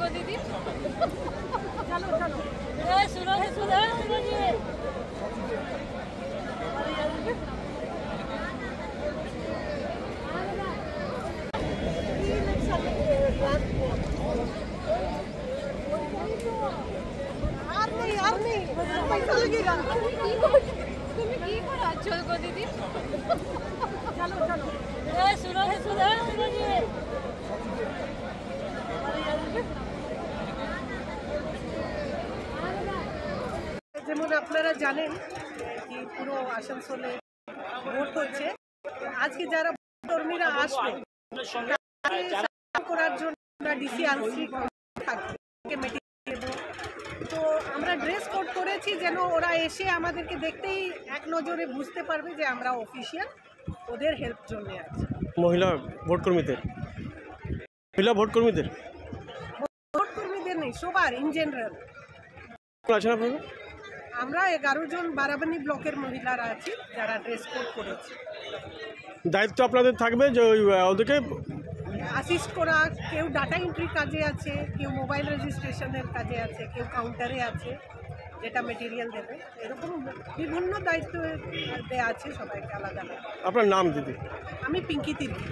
को दीदी। चलो चलो सुनो सुनिए। यार नहीं पैसा लगेगा। चलो को दीदी। चलो चलो सुनिए। যেমন আপনারা জানেন কি পুরো আসানসোলে ভোট হচ্ছে, আজকে যারা কর্মীরা আসবে করার জন্য আমরা ডিসি আনসি থাকবে, তো আমরা ড্রেস কোড করেছি যেন ওরা এসে আমাদেরকে দেখতেই এক নজরে বুঝতে পারবে যে আমরা অফিসিয়াল, ওদের হেল্প জন্য আছি। মহিলা ভোটকর্মীদের নেই, সবার ইন জেনারেল আছেন আপনারা? আমরা 11 জন বারাবানি ব্লকের মহিলারা আছি যারা ড্রেস কোড করেছি। দায়িত্ব আপনাদের থাকবে যে ওদেরকে অ্যাসিস্ট করা, কেউ ডাটা এন্ট্রি কাজে আছে, কেউ মোবাইল রেজিস্ট্রেশনের কাজে আছে, কেউ কাউন্টারে আছে যেটা মেটেরিয়াল দেবে, এরকম বিভিন্ন দায়িত্ব আছে সবাইকে আলাদা আলাদা। আপনার নাম দিদি? আমি পিঙ্কি তির্কি।